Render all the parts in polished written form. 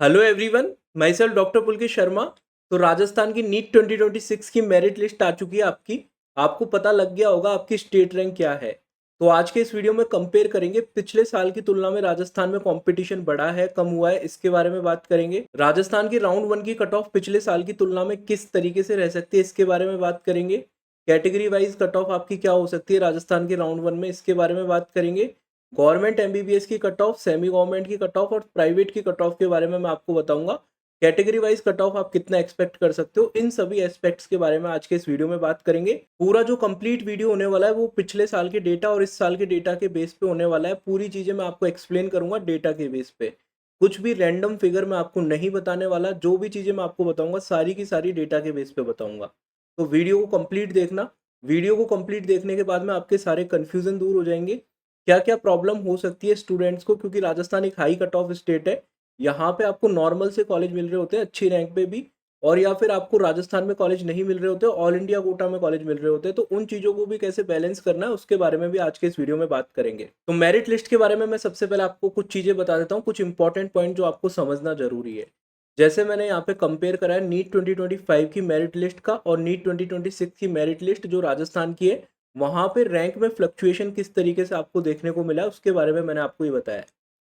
Hello everyone, myself doctor Pulkit Sharma. तो राजस्थान की NEET 2026 की मेरिट लिस्ट आ चुकी है आपकी। आपको पता लग गया होगा आपकी स्टेट रैंक क्या है। तो आज के इस वीडियो में कंपेयर करेंगे पिछले साल की तुलना में राजस्थान में कंपटीशन बढ़ा है कम हुआ है, इसके बारे में बात करेंगे। राजस्थान की राउंड वन की कट ऑफ पिछले साल की तुलना में किस तरीके से रह सकती है, इसके बारे में बात करेंगे। कैटेगरी वाइज कट ऑफ आपकी क्या हो सकती है राजस्थान की राउंड वन में, इसके बारे में बात करेंगे। गवर्नमेंट एमबीबीएस की कट ऑफ, सेमी गवर्नमेंट की कट ऑफ और प्राइवेट की कट ऑफ के बारे में मैं आपको बताऊंगा। कैटेगरी वाइज कट ऑफ आप कितना एक्सपेक्ट कर सकते हो, इन सभी एस्पेक्ट्स के बारे में आज के इस वीडियो में बात करेंगे। पूरा जो कंप्लीट वीडियो होने वाला है वो पिछले साल के डेटा और इस साल के डेटा के बेस पे होने वाला है। पूरी चीजें मैं आपको एक्सप्लेन करूंगा डेटा के बेस पे। कुछ भी रैंडम फिगर मैं आपको नहीं बताने वाला, जो भी चीजें मैं आपको बताऊंगा सारी की सारी डेटा के बेस पे बताऊंगा। तो वीडियो को कंप्लीट देखना। वीडियो को कंप्लीट देखने के बाद में आपके सारे कंफ्यूजन दूर हो जाएंगे। क्या क्या प्रॉब्लम हो सकती है स्टूडेंट्स को, क्योंकि राजस्थान एक हाई कट ऑफ स्टेट है। यहाँ पे आपको नॉर्मल से कॉलेज मिल रहे होते हैं अच्छी रैंक पे भी, और या फिर आपको राजस्थान में कॉलेज नहीं मिल रहे होते, ऑल इंडिया कोटा में कॉलेज मिल रहे होते हैं। तो उन चीज़ों को भी कैसे बैलेंस करना है उसके बारे में भी आज के इस वीडियो में बात करेंगे। तो मेरिट लिस्ट के बारे में मैं सबसे पहले आपको कुछ चीज़ें बता देता हूँ, कुछ इंपॉर्टेंट पॉइंट जो आपको समझना जरूरी है। जैसे मैंने यहाँ पे कंपेयर करा है नीट 2025 की मेरिट लिस्ट का और नीट 2026 की मेरिट लिस्ट जो राजस्थान की है, वहां पे रैंक में फ्लक्चुएशन किस तरीके से आपको देखने को मिला उसके बारे में मैंने आपको ये बताया।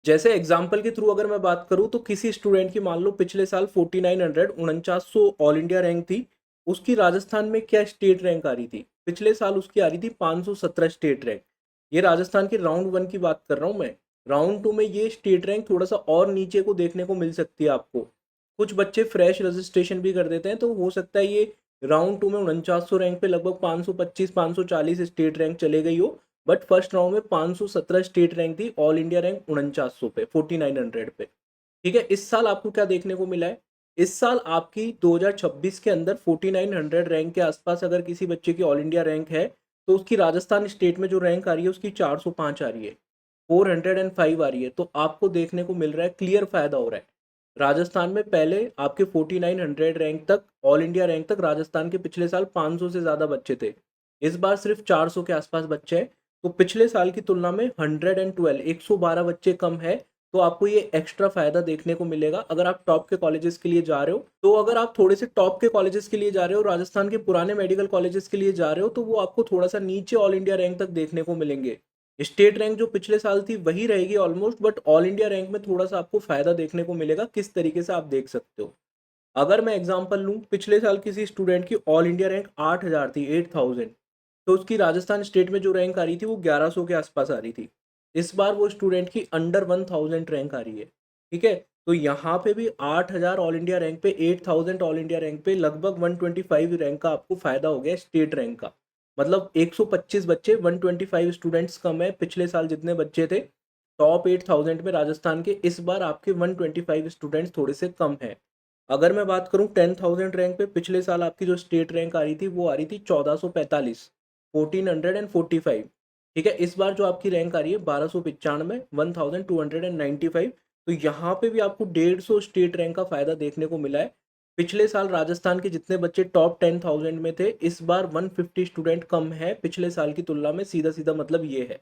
जैसे एग्जाम्पल के थ्रू अगर मैं बात करूं तो किसी स्टूडेंट की मान लो पिछले साल 4900 4900 ऑल इंडिया रैंक थी, उसकी राजस्थान में क्या स्टेट रैंक आ रही थी, पिछले साल उसकी आ रही थी 517 स्टेट रैंक। ये राजस्थान की राउंड वन की बात कर रहा हूं मैं। राउंड टू में ये स्टेट रैंक थोड़ा सा और नीचे को देखने को मिल सकती है आपको। कुछ बच्चे फ्रेश रजिस्ट्रेशन भी कर देते हैं, तो हो सकता है ये राउंड टू में 4900 रैंक पे लगभग 525 540 स्टेट रैंक चले गई हो। बट फर्स्ट राउंड में 517 स्टेट रैंक थी, ऑल इंडिया रैंक 4900 पे, 4900 पे। ठीक है, इस साल आपको क्या देखने को मिला है। इस साल आपकी 2026 के अंदर 4900 रैंक के आसपास अगर किसी बच्चे की ऑल इंडिया रैंक है, तो उसकी राजस्थान स्टेट में जो रैंक आ रही है उसकी 405 आ रही है, 405 आ रही है। तो आपको देखने को मिल रहा है क्लियर फायदा हो रहा है। राजस्थान में पहले आपके 4900 रैंक तक, ऑल इंडिया रैंक तक राजस्थान के पिछले साल 500 से ज़्यादा बच्चे थे। इस बार सिर्फ 400 के आसपास बच्चे हैं। तो पिछले साल की तुलना में 112 112 बच्चे कम है। तो आपको ये एक्स्ट्रा फायदा देखने को मिलेगा अगर आप टॉप के कॉलेजेस के लिए जा रहे हो। तो अगर आप थोड़े से टॉप के कॉलेजेस के लिए जा रहे हो, राजस्थान के पुराने मेडिकल कॉलेजेस के लिए जा रहे हो, तो वो आपको थोड़ा सा नीचे ऑल इंडिया रैंक तक देखने को मिलेंगे। स्टेट रैंक जो पिछले साल थी वही रहेगी almost, but all India rank में थोड़ा सा आपको फायदा देखने को मिलेगा। किस तरीके से आप देख सकते हो, अगर मैं एग्जांपल लूं, पिछले साल किसी स्टूडेंट की ऑल इंडिया रैंक 8000 थी, 8000, तो उसकी राजस्थान स्टेट में जो रैंक आ रही थी वो 1100 के आसपास आ रही थी। इस बार वो स्टूडेंट की अंडर 1000 रैंक आ रही है। ठीक है, तो यहाँ पे भी 8000 ऑल इंडिया रैंक पे, 8000 ऑल इंडिया रैंक पे लगभग 125 रैंक का आपको फायदा हो गया स्टेट रैंक का। मतलब 125 बच्चे, 125 स्टूडेंट्स कम है पिछले साल जितने बच्चे थे टॉप 8000 में राजस्थान के, इस बार आपके 125 स्टूडेंट्स थोड़े से कम है। अगर मैं बात करूं 10,000 रैंक पे, पिछले साल आपकी जो स्टेट रैंक आ रही थी वो आ रही थी 1445, 1445। ठीक है, इस बार जो आपकी रैंक आ रही है 1295, 1295। तो यहाँ पे भी आपको 150 स्टेट रैंक का फायदा देखने को मिला है। पिछले साल राजस्थान के जितने बच्चे टॉप 10,000 में थे, इस बार 150 स्टूडेंट कम है पिछले साल की तुलना में, सीधा सीधा मतलब ये है।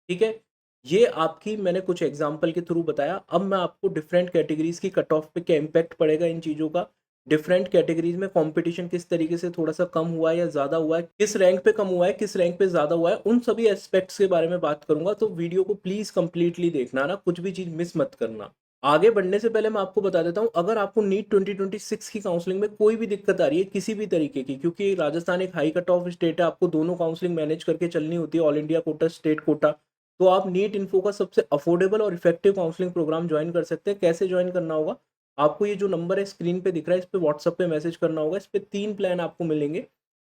ठीक है, ये आपकी मैंने कुछ एग्जाम्पल के थ्रू बताया। अब मैं आपको डिफरेंट कैटेगरीज की कट ऑफ पे क्या इम्पैक्ट पड़ेगा इन चीज़ों का, डिफरेंट कैटेगरीज में कंपटीशन किस तरीके से थोड़ा सा कम हुआ है या ज़्यादा हुआ है, किस रैंक पे कम हुआ है किस रैंक पे ज़्यादा हुआ है, उन सभी एस्पेक्ट्स के बारे में बात करूंगा। तो वीडियो को प्लीज़ कंप्लीटली देखना ना, कुछ भी चीज़ मिस मत करना। आगे बढ़ने से पहले मैं आपको बता देता हूं, अगर आपको नीट 2026 की काउंसलिंग में कोई भी दिक्कत आ रही है किसी भी तरीके की, क्योंकि राजस्थान एक हाई कट ऑफ स्टेट है, आपको दोनों काउंसलिंग मैनेज करके चलनी होती है, all India Kota state quota. तो आप नीट इन्फो का सबसे अफोर्डेबल और इफेक्टिव काउंसलिंग प्रोग्राम ज्वाइन कर सकते हैं। कैसे ज्वाइन करना होगा, आपको ये जो नंबर है स्क्रीन पे दिख रहा है, इस पे व्हाट्सएप पे मैसेज करना होगा। इस पे 3 प्लान आपको मिलेंगे,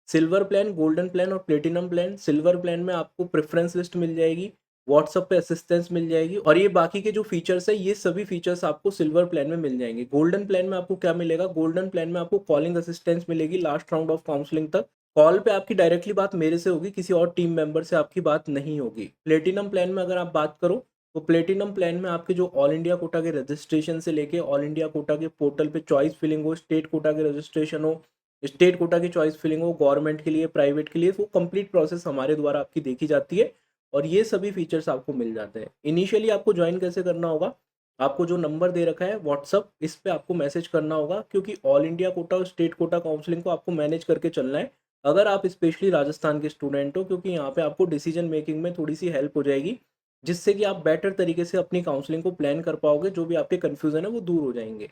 सिल्वर प्लान, गोल्डन प्लान और प्लेटिनम प्लान। सिल्वर प्लान में आपको प्रेफरेंस लिस्ट मिल जाएगी, व्हाट्सएप पे असिस्टेंस मिल जाएगी, और ये बाकी के जो फीचर्स है ये सभी फीचर्स आपको सिल्वर प्लान में मिल जाएंगे। गोल्डन प्लान में आपको क्या मिलेगा, गोल्डन प्लान में आपको कॉलिंग असिस्टेंस मिलेगी लास्ट राउंड ऑफ काउंसलिंग तक। कॉल पे आपकी डायरेक्टली बात मेरे से होगी, किसी और टीम मेंबर से आपकी बात नहीं होगी। प्लेटिनम प्लान में अगर आप बात करो, तो प्लेटिनम प्लान में आपके जो ऑल इंडिया कोटा के रजिस्ट्रेशन से लेके ऑल इंडिया कोटा के पोर्टल पे चॉइस फिलिंग हो, स्टेट कोटा के रजिस्ट्रेशन हो, स्टेट कोटा की चॉइस फिलिंग हो, गवर्नमेंट के लिए प्राइवेट के लिए, वो कंप्लीट प्रोसेस हमारे द्वारा आपकी देखी जाती है और ये सभी फीचर्स आपको मिल जाते हैं। इनिशियली आपको ज्वाइन कैसे करना होगा, आपको जो नंबर दे रखा है व्हाट्सअप, इस पे आपको मैसेज करना होगा, क्योंकि ऑल इंडिया कोटा और स्टेट कोटा काउंसलिंग को आपको मैनेज करके चलना है अगर आप स्पेशली राजस्थान के स्टूडेंट हो, क्योंकि यहाँ पे आपको डिसीजन मेकिंग में थोड़ी सी हेल्प हो जाएगी, जिससे कि आप बेटर तरीके से अपनी काउंसलिंग को प्लान कर पाओगे, जो भी आपके कन्फ्यूजन है वो दूर हो जाएंगे।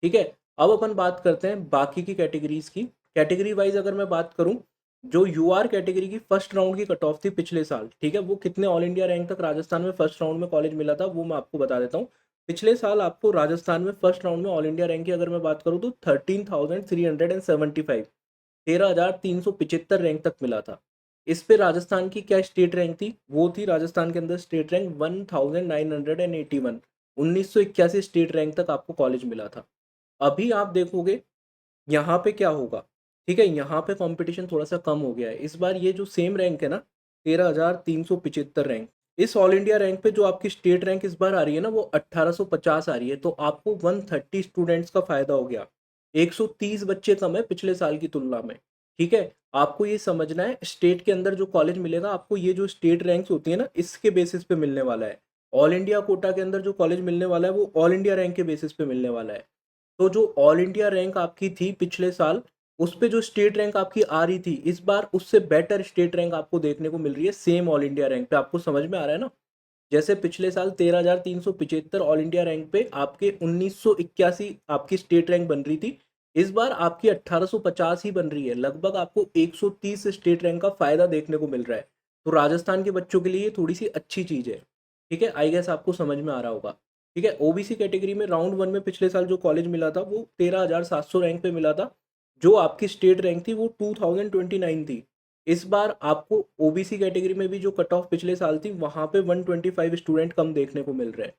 ठीक है, अब अपन बात करते हैं बाकी की कैटेगरीज की। कैटेगरी वाइज अगर मैं बात करूं, जो यूआर कैटेगरी की फर्स्ट राउंड की कट ऑफ थी पिछले साल, ठीक है, वो कितने ऑल इंडिया रैंक तक राजस्थान में फर्स्ट राउंड में कॉलेज मिला था वो मैं आपको बता देता हूँ। पिछले साल आपको राजस्थान में फर्स्ट राउंड में ऑल इंडिया रैंक की अगर मैं बात करूँ तो 13,375, 13,375 रैंक तक मिला था। इस पे राजस्थान की क्या स्टेट रैंक थी, वो थी राजस्थान के अंदर स्टेट रैंक 1981, 1981 स्टेट रैंक तक आपको कॉलेज मिला था। अभी आप देखोगे यहाँ पे क्या होगा, ठीक है, यहाँ पे कंपटीशन थोड़ा सा कम हो गया है इस बार। ये जो सेम रैंक है ना, 13,375 रैंक, इस ऑल इंडिया रैंक पे जो आपकी स्टेट रैंक इस बार आ रही है ना वो 1850 आ रही है, तो आपको 130 स्टूडेंट्स का फायदा हो गया। 130 बच्चे कम है पिछले साल की तुलना में। ठीक है, आपको ये समझना है स्टेट के अंदर जो कॉलेज मिलेगा आपको, ये जो स्टेट रैंक्स होती है ना इसके बेसिस पे मिलने वाला है। ऑल इंडिया कोटा के अंदर जो कॉलेज मिलने वाला है वो ऑल इंडिया रैंक के बेसिस पे मिलने वाला है। तो जो ऑल इंडिया रैंक आपकी थी पिछले साल, उस पे जो स्टेट रैंक आपकी आ रही थी इस बार उससे बेटर स्टेट रैंक आपको देखने को मिल रही है सेम ऑल इंडिया रैंक पे। आपको समझ में आ रहा है ना, जैसे पिछले साल 13,375 ऑल इंडिया रैंक पे आपके 1981 आपकी स्टेट रैंक बन रही थी, इस बार आपकी 1850 ही बन रही है। लगभग आपको 130 स्टेट रैंक का फायदा देखने को मिल रहा है। तो राजस्थान के बच्चों के लिए ये थोड़ी सी अच्छी चीज है। ठीक है, आई गेस आपको समझ में आ रहा होगा। ठीक है, ओबीसी कैटेगरी में राउंड वन में पिछले साल जो कॉलेज मिला था वो 13,700 रैंक पे मिला था। जो आपकी स्टेट रैंक थी वो 2029 थी। इस बार आपको ओबीसी कैटेगरी में भी जो कट ऑफ पिछले साल थी वहां पे 125 स्टूडेंट कम देखने को मिल रहे हैं।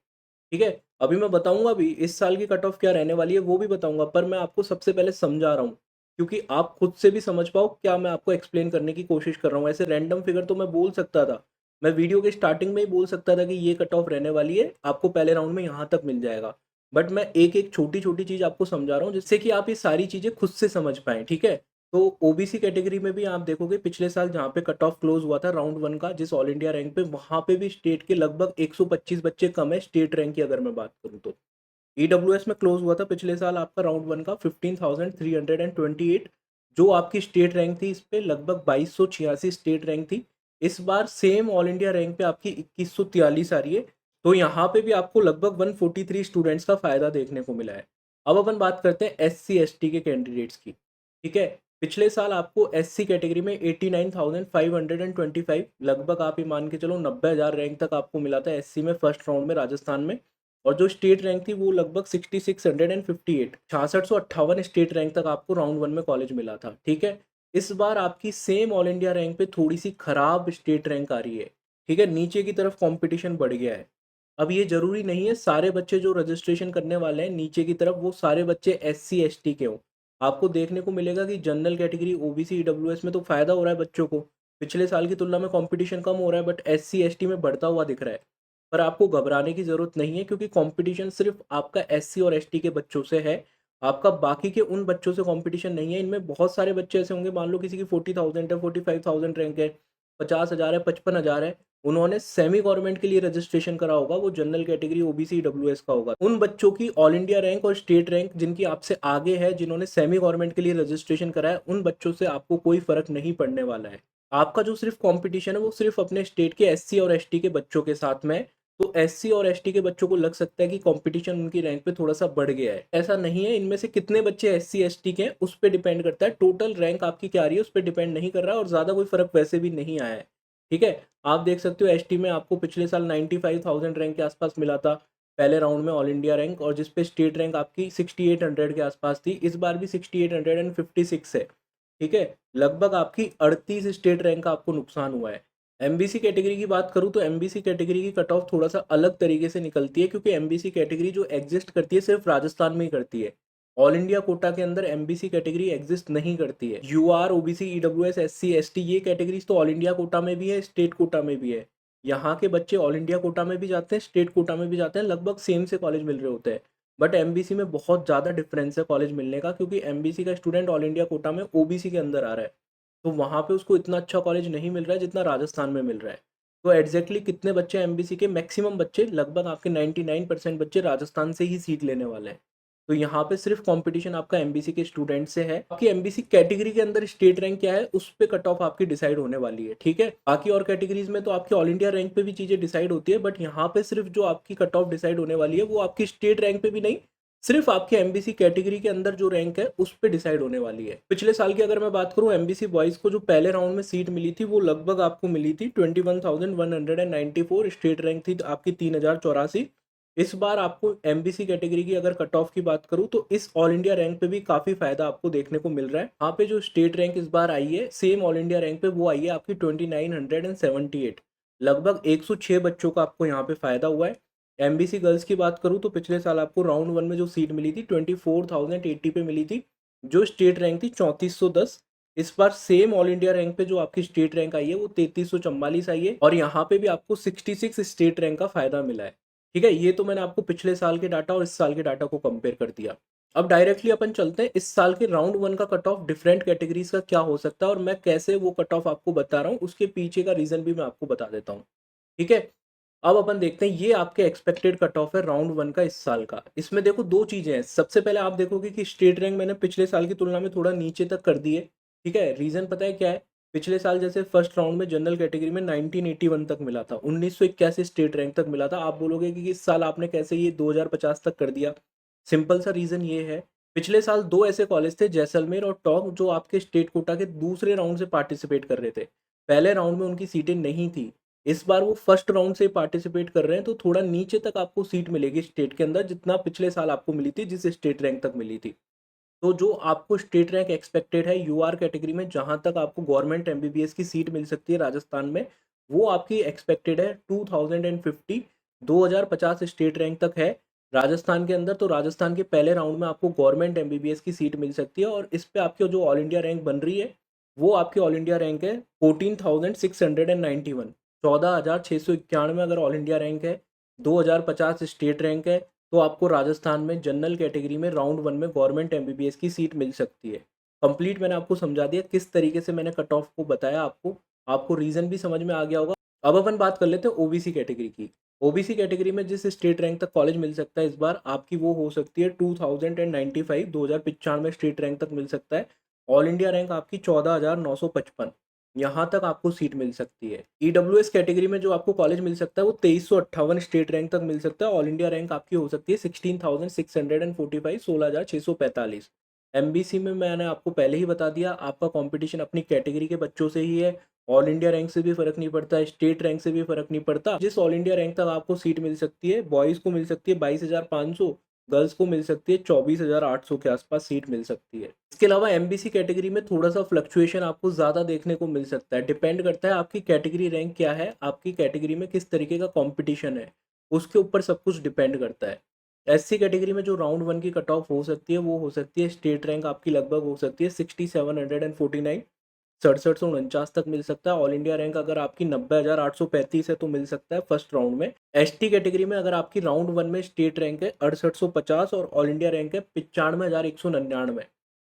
ठीक है, अभी मैं बताऊंगा भी इस साल की कट ऑफ क्या रहने वाली है, वो भी बताऊंगा, पर मैं आपको सबसे पहले समझा रहा हूँ क्योंकि आप खुद से भी समझ पाओ क्या मैं आपको एक्सप्लेन करने की कोशिश कर रहा हूँ। ऐसे रैंडम फिगर तो मैं बोल सकता था, मैं वीडियो के स्टार्टिंग में ही बोल सकता था कि ये कट ऑफ रहने वाली है, आपको पहले राउंड में यहाँ तक मिल जाएगा। बट मैं एक एक छोटी छोटी चीज आपको समझा रहा हूँ जिससे कि आप ये सारी चीजें खुद से समझ पाएं। ठीक है, तो ओबीसी कैटेगरी में भी आप देखोगे पिछले साल जहाँ पे कट ऑफ क्लोज हुआ था राउंड वन का जिस ऑल इंडिया रैंक पे, वहां पे भी स्टेट के लगभग 125 बच्चे कम है स्टेट रैंक की अगर मैं बात करूँ तो। ईडब्ल्यूएस में क्लोज हुआ था पिछले साल आपका राउंड वन का 15,328, जो आपकी स्टेट रैंक थी इस पे लगभग 2286 स्टेट रैंक थी। इस बार सेम ऑल इंडिया रैंक पे आपकी 2143 आ रही है, तो यहाँ पे भी आपको लगभग 143 स्टूडेंट्स का फायदा देखने को मिला है। अब अपन बात करते हैं एस सी एस टी के कैंडिडेट्स की। ठीक है, पिछले साल आपको एस सी कैटेगरी में 89,525, लगभग आप ये मान के चलो 90,000 रैंक तक आपको मिला था एस सी में फर्स्ट राउंड में राजस्थान में। और जो स्टेट रैंक थी वो लगभग 6658, 6658 स्टेट रैंक तक आपको राउंड वन में कॉलेज मिला था। ठीक है, इस बार आपकी सेम ऑल इंडिया रैंक पे थोड़ी सी खराब स्टेट रैंक आ रही है। ठीक है, नीचे की तरफ कंपटीशन बढ़ गया है। अब ये जरूरी नहीं है सारे बच्चे जो रजिस्ट्रेशन करने वाले हैं नीचे की तरफ वो सारे बच्चे एस सी एस टी के हों। आपको देखने को मिलेगा कि जनरल कैटेगरी ओबीसी ईडब्ल्यूएस में तो फायदा हो रहा है बच्चों को, पिछले साल की तुलना में कंपटीशन कम हो रहा है, but S C S T में बढ़ता हुआ दिख रहा है। पर आपको घबराने की ज़रूरत नहीं है क्योंकि कंपटीशन सिर्फ आपका एससी और एसटी के बच्चों से है, आपका बाकी के उन बच्चों से कंपटीशन नहीं है। इनमें बहुत सारे बच्चे ऐसे होंगे, मान लो किसी की 40,000 है, 45,000 रैंक है, 50,000 है, 55,000 है, उन्होंने सेमी गवर्नमेंट के लिए रजिस्ट्रेशन करा होगा, वो जनरल कैटेगरी ओबीसी डब्ल्यूएस का होगा। उन बच्चों की ऑल इंडिया रैंक और स्टेट रैंक जिनकी आपसे आगे है, जिन्होंने सेमी गवर्नमेंट के लिए रजिस्ट्रेशन करा है, उन बच्चों से आपको कोई फर्क नहीं पड़ने वाला है। आपका जो सिर्फ कंपटीशन है वो सिर्फ अपने स्टेट के एससी और एसटी के बच्चों के साथ में है। तो एससी और एसटी के बच्चों को लग सकता है कि कंपटीशन उनकी रैंक पे थोड़ा सा बढ़ गया है, ऐसा नहीं है। इनमें से कितने बच्चे एससी एसटी के हैं उस पर डिपेंड करता है, टोटल रैंक आपकी क्या आ रही है उस पर डिपेंड नहीं कर रहा है, और ज़्यादा कोई फर्क वैसे भी नहीं आया है। ठीक है, आप देख सकते हो एसटी में आपको पिछले साल 95,000 रैंक के आसपास मिला था पहले राउंड में ऑल इंडिया रैंक, और जिसपे स्टेट रैंक आपकी 6800 के आसपास थी। इस बार भी 6856 है। ठीक है, लगभग आपकी 38 स्टेट रैंक का आपको नुकसान हुआ है। एमबीसी कैटेगरी की बात करूं तो एमबीसी कैटेगरी की कट ऑफ थोड़ा सा अलग तरीके से निकलती है, क्योंकि एमबीसी कैटेगरी जो एग्जिस्ट करती है सिर्फ राजस्थान में ही करती है। ऑल इंडिया कोटा के अंदर एमबीसी कैटेगरी एग्जिस्ट नहीं करती है। UR, OBC, EWS, SC, ST ये कैटेगरीज तो ऑल इंडिया कोटा में भी है, स्टेट कोटा में भी है। यहाँ के बच्चे ऑल इंडिया कोटा में भी जाते हैं, स्टेट कोटा में भी जाते हैं, लगभग सेम से कॉलेज मिल रहे होते हैं। बट एमबीसी में बहुत ज़्यादा डिफरेंस है कॉलेज मिलने का, क्योंकि एमबीसी का स्टूडेंट ऑल इंडिया कोटा में ओबीसी के अंदर आ रहा है, तो वहाँ पे उसको इतना अच्छा कॉलेज नहीं मिल रहा है जितना राजस्थान में मिल रहा है। तो एग्जैक्टली कितने बच्चे एमबीसी के, मैक्सिमम बच्चे लगभग आपके 99% बच्चे राजस्थान से ही सीट लेने वाले हैं। तो यहाँ पे सिर्फ कंपटीशन आपका एमबीसी के स्टूडेंट से है। आपकी एमबीसी कैटेगरी के अंदर स्टेट रैंक क्या है उस पे कट ऑफ आपकी डिसाइड होने वाली है, ठीक है। बाकी और कैटेगरीज में तो आपकी ऑल इंडिया रैंक पे भी चीजें डिसाइड होती है, बट यहाँ पे सिर्फ जो आपकी कट ऑफ डिसाइड होने वाली है वो आपकी स्टेट रैंक पे भी नहीं, सिर्फ आपके एमबीसी कैटेगरी के अंदर जो रैंक है उस पे डिसाइड होने वाली है। पिछले साल की अगर मैं बात करूं, एमबीसी बॉयज को जो पहले राउंड में सीट मिली थी वो लगभग आपको मिली थी 21,194, स्टेट रैंक थी आपकी 3,084। इस बार आपको एमबीसी कैटेगरी की अगर कट ऑफ की बात करूं तो इस ऑल इंडिया रैंक पे भी काफी फायदा आपको देखने को मिल रहा है। यहाँ पे जो स्टेट रैंक इस बार आई है सेम ऑल इंडिया रैंक पे, वो आई है आपकी 2978। लगभग 106 बच्चों का आपको यहाँ पे फायदा हुआ है। एमबीसी गर्ल्स की बात करूं तो पिछले साल आपको राउंड वन में जो सीट मिली थी 24,080 पे मिली थी, जो स्टेट रैंक थी 3410। इस बार सेम ऑल इंडिया रैंक पे जो आपकी स्टेट रैंक आई है वो 3344 आई है, और यहाँ पे भी आपको 66 स्टेट रैंक का फायदा मिला है, ठीक है। ये तो मैंने आपको पिछले साल के डाटा और इस साल के डाटा को कंपेयर कर दिया। अब डायरेक्टली अपन चलते हैं इस साल के राउंड वन का कट ऑफ डिफरेंट कैटेगरीज का क्या हो सकता है, और मैं कैसे वो कट ऑफ आपको बता रहा हूँ उसके पीछे का रीजन भी मैं आपको बता देता हूँ, ठीक है। अब अपन देखते हैं ये आपके एक्सपेक्टेड कट ऑफ है राउंड वन का इस साल का। इसमें देखो दो चीजें हैं। सबसे पहले आप देखोगे कि स्टेट रैंक मैंने पिछले साल की तुलना में थोड़ा नीचे तक कर दी है, ठीक है। रीजन पता है क्या है? पिछले साल जैसे फर्स्ट राउंड में जनरल कैटेगरी में 1981 तक मिला था, 1981 स्टेट रैंक तक मिला था। आप बोलोगे कि इस साल आपने कैसे ये 2050 तक कर दिया? सिंपल सा रीजन ये है, पिछले साल दो ऐसे कॉलेज थे जैसलमेर और टॉक जो आपके स्टेट कोटा के दूसरे राउंड से पार्टिसिपेट कर रहे थे। पहले राउंड में उनकी सीटें नहीं थी, इस बार वो फर्स्ट राउंड से पार्टिसिपेट कर रहे हैं, तो थोड़ा नीचे तक आपको सीट मिलेगी स्टेट के अंदर जितना पिछले साल आपको मिली थी जिस स्टेट रैंक तक मिली थी। तो जो आपको स्टेट रैंक एक्सपेक्टेड है यूआर कैटेगरी में जहां तक आपको गवर्नमेंट एमबीबीएस की सीट मिल सकती है राजस्थान में, वो आपकी एक्सपेक्टेड है 2050, 2050 स्टेट रैंक तक है राजस्थान के अंदर। तो राजस्थान के पहले राउंड में आपको गवर्नमेंट एमबीबीएस की सीट मिल सकती है, और इस पे आपकी जो ऑल इंडिया रैंक बन रही है वो आपकी ऑल इंडिया रैंक है 14,691, 14,691 अगर ऑल इंडिया रैंक है, 2050 स्टेट रैंक है, तो आपको राजस्थान में जनरल कैटेगरी में राउंड वन में गवर्नमेंट एमबीबीएस की सीट मिल सकती है। कंप्लीट मैंने आपको समझा दिया किस तरीके से मैंने कट ऑफ को बताया आपको, आपको रीजन भी समझ में आ गया होगा। अब अपन बात कर लेते हैं ओबीसी कैटेगरी की। ओबीसी कैटेगरी में जिस स्टेट रैंक तक कॉलेज मिल सकता है इस बार आपकी वो हो सकती है 2095, 2095 स्टेट रैंक तक मिल सकता है। ऑल इंडिया रैंक आपकी 14,955, यहाँ तक आपको सीट मिल सकती है। ईडब्ल्यूएस कैटेगरी में जो आपको कॉलेज मिल सकता है वो 2358 स्टेट रैंक तक मिल सकता है। ऑल इंडिया रैंक आपकी हो सकती है 16,645, 16,645। एमबीसी में मैंने आपको पहले ही बता दिया आपका कंपटीशन अपनी कैटेगरी के बच्चों से ही है। ऑल इंडिया रैंक से भी फर्क नहीं पड़ता, स्टेट रैंक से भी फर्क नहीं पड़ता। जिस ऑल इंडिया रैंक तक आपको सीट मिल सकती है, बॉयज को मिल सकती है 22,500, गर्ल्स को मिल सकती है 24,800 के आसपास सीट मिल सकती है। इसके अलावा एमबीसी कैटेगरी में थोड़ा सा फ्लक्चुएशन आपको ज़्यादा देखने को मिल सकता है, डिपेंड करता है आपकी कैटेगरी रैंक क्या है, आपकी कैटेगरी में किस तरीके का कंपटीशन है, उसके ऊपर सब कुछ डिपेंड करता है। एससी कैटेगरी में जो राउंड वन की कट ऑफ हो सकती है वो हो सकती है स्टेट रैंक आपकी लगभग हो सकती है 6749, 6749 तक मिल सकता है। ऑल इंडिया रैंक अगर आपकी 90,835 है तो मिल सकता है फर्स्ट राउंड में। एसटी कैटेगरी में अगर आपकी राउंड वन में स्टेट रैंक है 6850 और ऑल इंडिया रैंक है 95,199,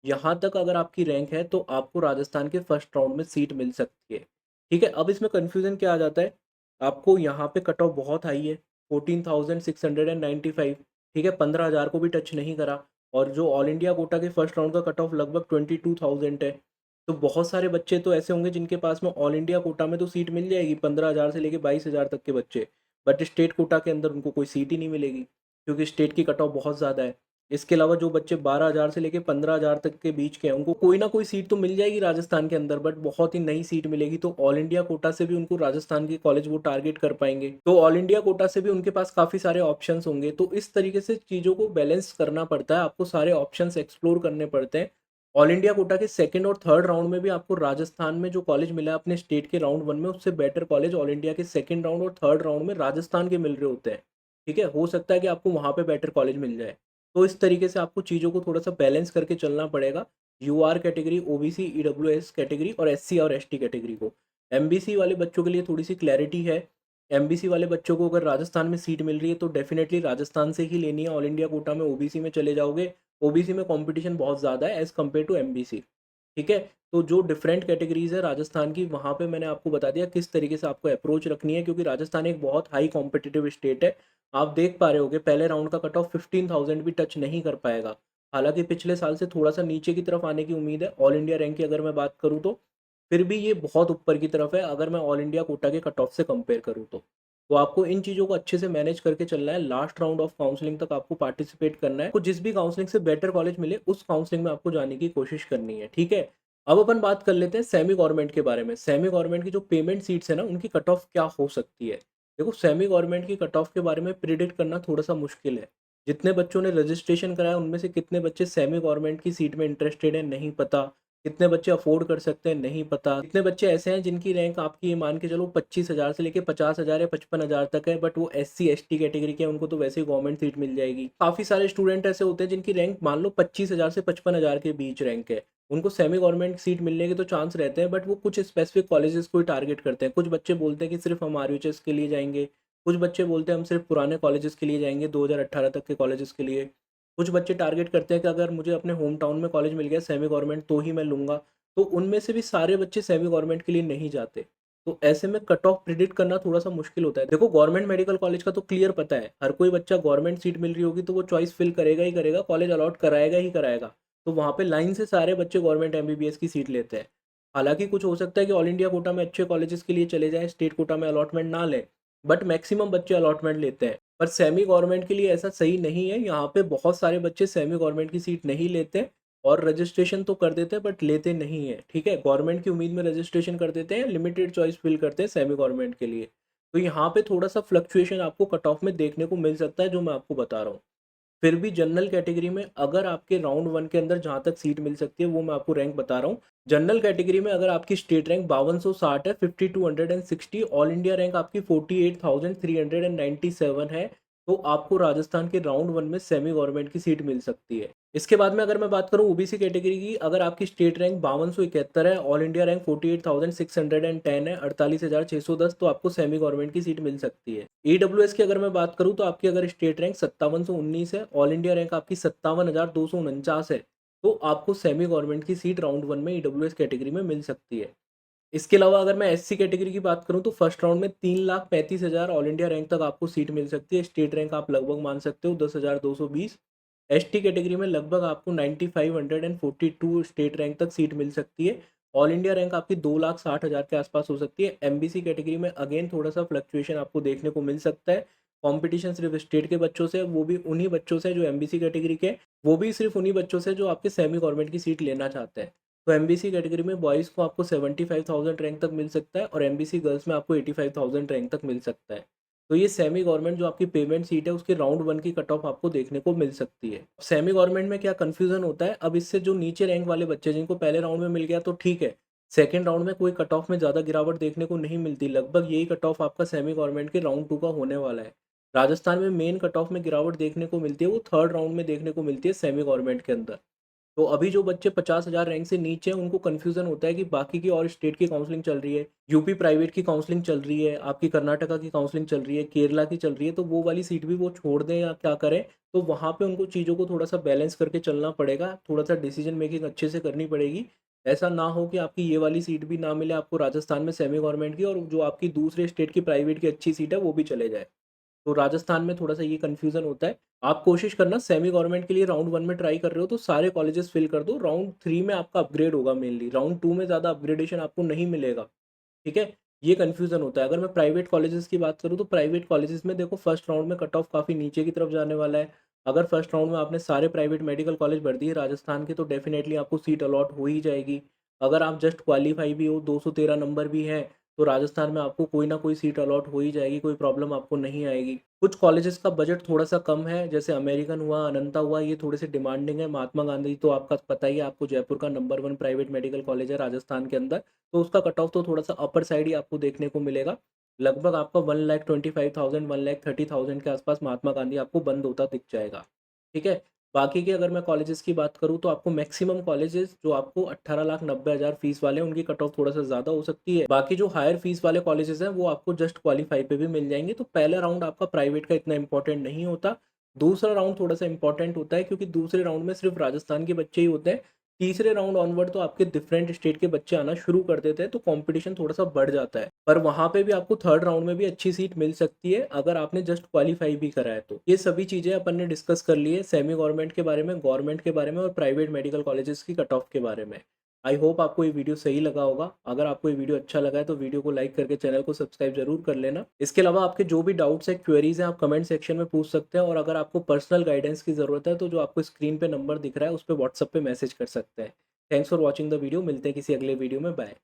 यहाँ तक अगर आपकी रैंक है तो आपको राजस्थान के फर्स्ट राउंड में सीट मिल सकती है, ठीक है। अब इसमें कन्फ्यूजन क्या आ जाता है, आपको यहाँ पे कट ऑफ बहुत हाई है 14,695, ठीक है, 15,000 को भी टच नहीं करा, और जो ऑल इंडिया कोटा के फर्स्ट राउंड का कट ऑफ लगभग 22,000 है। तो बहुत सारे बच्चे तो ऐसे होंगे जिनके पास में ऑल इंडिया कोटा में तो सीट मिल जाएगी 15,000 से लेके 22,000 तक के बच्चे, बट स्टेट कोटा के अंदर उनको कोई सीट ही नहीं मिलेगी क्योंकि स्टेट की कट ऑफ बहुत ज़्यादा है। इसके अलावा जो बच्चे 12,000 से लेके 15,000 तक के बीच के हैं उनको कोई ना कोई सीट तो मिल जाएगी राजस्थान के अंदर, बट बहुत ही नई सीट मिलेगी। तो ऑल इंडिया कोटा से भी उनको राजस्थान के कॉलेज वो टारगेट कर पाएंगे, तो ऑल इंडिया कोटा से भी उनके पास काफ़ी सारे ऑप्शंस होंगे। तो इस तरीके से चीज़ों को बैलेंस करना पड़ता है, आपको सारे ऑप्शंस एक्सप्लोर करने पड़ते हैं। ऑल इंडिया कोटा के सेकंड और थर्ड राउंड में भी आपको राजस्थान में जो कॉलेज मिला है अपने स्टेट के राउंड वन में उससे बेटर कॉलेज ऑल इंडिया के सेकंड राउंड और थर्ड राउंड में राजस्थान के मिल रहे होते हैं, ठीक है। हो सकता है कि आपको वहाँ पे बेटर कॉलेज मिल जाए। तो इस तरीके से आपको चीज़ों को थोड़ा सा बैलेंस करके चलना पड़ेगा, UR category, OBC, EWS category और एससी और एसटी कैटेगरी को। एमबीसी वाले बच्चों के लिए थोड़ी सी क्लैरिटी है, एमबीसी वाले बच्चों को अगर राजस्थान में सीट मिल रही है तो डेफिनेटली राजस्थान से ही लेनी है। ऑल इंडिया कोटा में ओबीसी में चले जाओगे, ओबीसी में कंपटीशन बहुत ज़्यादा है एज़ कम्पेयर टू एमबीसी, ठीक है। तो जो डिफरेंट कैटेगरीज़ है राजस्थान की, वहाँ पे मैंने आपको बता दिया किस तरीके से आपको अप्रोच रखनी है, क्योंकि राजस्थान एक बहुत हाई कॉम्पिटिटिव स्टेट है। आप देख पा रहे होंगे पहले राउंड का कट ऑफ 15,000 भी टच नहीं कर पाएगा। हालाँकि पिछले साल से थोड़ा-सा नीचे की तरफ आने की उम्मीद है। ऑल इंडिया रैंक की अगर मैं बात करूँ तो, फिर भी ये बहुत ऊपर की तरफ है अगर मैं ऑल इंडिया कोटा के कट ऑफ से कंपेयर करूँ तो। तो आपको इन चीज़ों को अच्छे से मैनेज करके चलना है। लास्ट राउंड ऑफ काउंसलिंग तक आपको पार्टिसिपेट करना है। आपको जिस भी काउंसलिंग से बेटर कॉलेज मिले, उस काउंसलिंग में आपको जाने की कोशिश करनी है, ठीक है? अब अपन बात कर लेते हैं सेमी गवर्नमेंट के बारे में। सेमी गवर्नमेंट की जो पेमेंट सीट्स है ना, उनकी कट ऑफ क्या हो सकती है? देखो, सेमी गवर्नमेंट की कट ऑफ के बारे में प्रिडिक्ट करना थोड़ा-सा मुश्किल है। जितने बच्चों ने रजिस्ट्रेशन कराया, उनमें से कितने बच्चे सेमी गवर्नमेंट की सीट में इंटरेस्टेड हैं, नहीं पता। कितने बच्चे अफ़ोर्ड कर सकते हैं, नहीं पता। कितने बच्चे ऐसे हैं जिनकी रैंक आपकी ये मान के चलो 25,000 से लेके 50,000 या 55,000 तक है, बट वो एससी, एसटी कैटेगरी के हैं, उनको तो वैसे ही गवर्नमेंट सीट मिल जाएगी। काफ़ी सारे स्टूडेंट ऐसे होते हैं जिनकी रैंक मान लो 25,000 से 55,000 के बीच रैंक है। उनको सेमी गवर्नमेंट सीट मिलने के तो चांस रहते हैं, बट वो कुछ स्पेसिफिक कॉलेजेस को ही टारगेट करते हैं। कुछ बच्चे बोलते हैं कि सिर्फ हम आरयूएचएस के लिए जाएँगे, कुछ बच्चे बोलते हैं हम सिर्फ पुराने कॉलेजेस के लिए जाएँगे, 2018 तक के कॉलेजेस के लिए। कुछ बच्चे टारगेट करते हैं कि अगर मुझे अपने होम टाउन में कॉलेज मिल गया सेमी गवर्नमेंट तो ही मैं लूँगा। तो उनमें से भी सारे बच्चे सेमी गवर्नमेंट के लिए नहीं जाते। तो ऐसे में कट ऑफ प्रिडिक्ट करना थोड़ा-सा मुश्किल होता है। देखो, गवर्नमेंट मेडिकल कॉलेज का तो क्लियर पता है, हर कोई बच्चा गवर्नमेंट सीट मिल रही होगी तो वो चॉइस फिल करेगा ही करेगा, कॉलेज अलॉट कराएगा ही कराएगा। तो वहाँ पे लाइन से सारे बच्चे गवर्नमेंट एमबीबीएस की सीट लेते हैं। हालाँकि कुछ हो सकता है कि ऑल इंडिया कोटा में अच्छे कॉलेजेस के लिए चले जाएँ, स्टेट कोटा में अलॉटमेंट ना लें, बट मैक्सिमम बच्चे अलॉटमेंट लेते हैं। पर सेमी गवर्नमेंट के लिए ऐसा सही नहीं है, यहाँ पे बहुत सारे बच्चे सेमी गवर्नमेंट की सीट नहीं लेते और रजिस्ट्रेशन तो कर देते हैं बट लेते नहीं हैं, ठीक है? गवर्नमेंट की उम्मीद में रजिस्ट्रेशन कर देते हैं, लिमिटेड चॉइस फिल करते हैं सेमी गवर्नमेंट के लिए। तो यहाँ पे थोड़ा-सा फ्लक्चुएशन आपको कट ऑफ में देखने को मिल सकता है, जो मैं आपको बता रहा हूँ। फिर भी जनरल कैटेगरी में अगर आपके राउंड 1 के अंदर जहाँ तक सीट मिल सकती है, वो मैं आपको रैंक बता रहा हूँ। जनरल कैटेगरी में अगर आपकी स्टेट रैंक 5260 है, 5260, ऑल इंडिया रैंक आपकी 48,397 है, तो आपको राजस्थान के राउंड 1 में सेमी गवर्नमेंट की सीट मिल सकती है। इसके बाद में अगर मैं बात करूँ ओबीसी कैटेगरी की, अगर आपकी स्टेट रैंक 5271 है, ऑल इंडिया रैंक 48,610 है, 48,610, तो आपको सेमी गवर्नमेंट की सीट मिल सकती है। ईडब्ल्यूएस की अगर मैं बात करूँ तो आपकी अगर स्टेट रैंक 5719 है, ऑल इंडिया रैंक आपकी 57,249 है, तो आपको सेमी गवर्नमेंट की सीट राउंड 1 में ईडब्ल्यूएस कैटेगरी में मिल सकती है। इसके अलावा अगर मैं एससी कैटेगरी की बात करूँ तो फर्स्ट राउंड में 3,35,000 ऑल इंडिया रैंक तक आपको सीट मिल सकती है। स्टेट रैंक आप लगभग मान सकते हो 10,220। एसटी कैटेगरी में लगभग आपको 9,542 स्टेट रैंक तक सीट मिल सकती है। ऑल इंडिया रैंक आपकी 2,60,000 के आसपास हो सकती है। एमबीसी कैटेगरी में अगेन थोड़ा-सा फ्लक्चुएशन आपको देखने को मिल सकता है। कॉम्पिटिशन सिर्फ स्टेट के बच्चों से है, वो भी उन्हीं बच्चों से जो एमबीसी कैटेगरी के हैं, वो भी सिर्फ उन्हीं बच्चों से जो आपके सेमी गवर्नमेंट की सीट लेना चाहते हैं। तो एमबीसी कैटेगरी में बॉयज़ को आपको 75,000 रैंक तक मिल सकता है और एमबीसी गर्ल्स में आपको 85,000 रैंक तक मिल सकता है। तो ये सेमी गवर्नमेंट जो आपकी पेमेंट सीट है, उसके राउंड 1 की कट ऑफ आपको देखने को मिल सकती है। सेमी गवर्नमेंट में क्या कन्फ्यूज़न होता है, अब इससे जो नीचे रैंक वाले बच्चे जिनको पहले राउंड में मिल गया तो ठीक है, सेकंड राउंड में कोई कट ऑफ में ज़्यादा गिरावट देखने को नहीं मिलती। लगभग यही कट ऑफ आपका सेमी गवर्नमेंट के राउंड 2 का होने वाला है। राजस्थान में मेन कट ऑफ में गिरावट देखने को मिलती है, वो थर्ड राउंड में देखने को मिलती है सेमी गवर्नमेंट के अंदर। तो अभी जो बच्चे 50,000 रैंक से नीचे हैं, उनको कन्फ्यूज़न होता है कि बाकी की और स्टेट की काउंसलिंग चल रही है, यूपी प्राइवेट की काउंसलिंग चल रही है, आपकी कर्नाटका की काउंसलिंग चल रही है, केरला की चल रही है, तो वो वाली सीट भी वो छोड़ दें या क्या करें? तो वहाँ पे उनको चीज़ों को थोड़ा-सा बैलेंस करके चलना पड़ेगा, थोड़ा-सा डिसीज़न मेकिंग अच्छे से करनी पड़ेगी। ऐसा ना हो कि आपकी ये वाली सीट भी ना मिले आपको राजस्थान में सेमी गवर्नमेंट की, और जो आपकी दूसरे स्टेट की प्राइवेट की अच्छी सीट है, वो भी चले जाए। तो राजस्थान में थोड़ा-सा ये कन्फ्यूज़न होता है। आप कोशिश करना, सेमी गवर्नमेंट के लिए राउंड 1 में ट्राई कर रहे हो तो सारे कॉलेजेस फिल कर दो, राउंड 3 में आपका अपग्रेड होगा मेनली, राउंड 2 में ज़्यादा अपग्रेडेशन आपको नहीं मिलेगा, ठीक है? ये कन्फ्यूज़न होता है। अगर मैं प्राइवेट कॉलेजेस की बात करूँ तो प्राइवेट कॉलेजेस में देखो फर्स्ट राउंड में कट ऑफ काफ़ी नीचे की तरफ जाने वाला है। अगर फर्स्ट राउंड में आपने सारे प्राइवेट मेडिकल कॉलेज भर दिए राजस्थान के, तो डेफ़िनेटली आपको सीट अलॉट हो ही जाएगी। अगर आप जस्ट क्वालीफाई भी हो, 213 नंबर भी हैं, तो राजस्थान में आपको कोई ना कोई सीट अलॉट हो ही जाएगी, कोई प्रॉब्लम आपको नहीं आएगी। कुछ कॉलेजेस का बजट थोड़ा-सा कम है, जैसे अमेरिकन हुआ, अनंता हुआ, ये थोड़े से डिमांडिंग है। महात्मा गांधी तो आपका पता ही है, आपको जयपुर का नंबर 1 प्राइवेट मेडिकल कॉलेज है राजस्थान के अंदर, तो उसका कट ऑफ तो थोड़ा-सा अपर साइड ही आपको देखने को मिलेगा। लगभग आपका 1,25,000 1,30,000 के आसपास महात्मा गांधी आपको बंद होता दिख जाएगा, ठीक है? बाकी की अगर मैं कॉलेजेस की बात करूँ तो आपको मैक्सिमम कॉलेजेस जो आपको 18,90,000 फीस वाले हैं, उनकी कट ऑफ थोड़ा-सा ज़्यादा हो सकती है। बाकी जो हायर फीस वाले कॉलेजेस हैं, वो आपको जस्ट क्वालीफाई पे भी मिल जाएँगे। तो पहला राउंड आपका प्राइवेट का इतना इम्पोर्टेंट नहीं होता। दूसरा राउंड थोड़ा-सा इम्पोर्टेंट होता है, क्योंकि दूसरे राउंड में सिर्फ राजस्थान के बच्चे ही होते हैं। तीसरे राउंड ऑनवर्ड तो आपके डिफरेंट स्टेट के बच्चे आना शुरू कर देते हैं, तो कंपटीशन थोड़ा सा बढ़ जाता है। पर वहाँ पे भी आपको थर्ड राउंड में भी अच्छी सीट मिल सकती है अगर आपने जस्ट क्वालिफाई भी करा है तो। ये सभी चीज़ें अपन ने डिस्कस कर ली है, सेमी गवर्नमेंट के बारे में, गवर्नमेंट के बारे में और प्राइवेट मेडिकल कॉलेजेस की कट ऑफ के बारे में। आई होप आपको ये वीडियो सही लगा होगा। अगर आपको ये वीडियो अच्छा लगा है तो वीडियो को लाइक करके चैनल को सब्सक्राइब जरूर कर लेना। इसके अलावा आपके जो भी डाउट्स है, क्वेरीज हैं, आप कमेंट सेक्शन में पूछ सकते हैं, और अगर आपको पर्सनल गाइडेंस की ज़रूरत है तो जो आपको स्क्रीन पे नंबर दिख रहा है उस पर व्हाट्सएप पे मैसेज कर सकते हैं। Thanks for watching the video. मिलते हैं किसी अगले वीडियो में। बाय।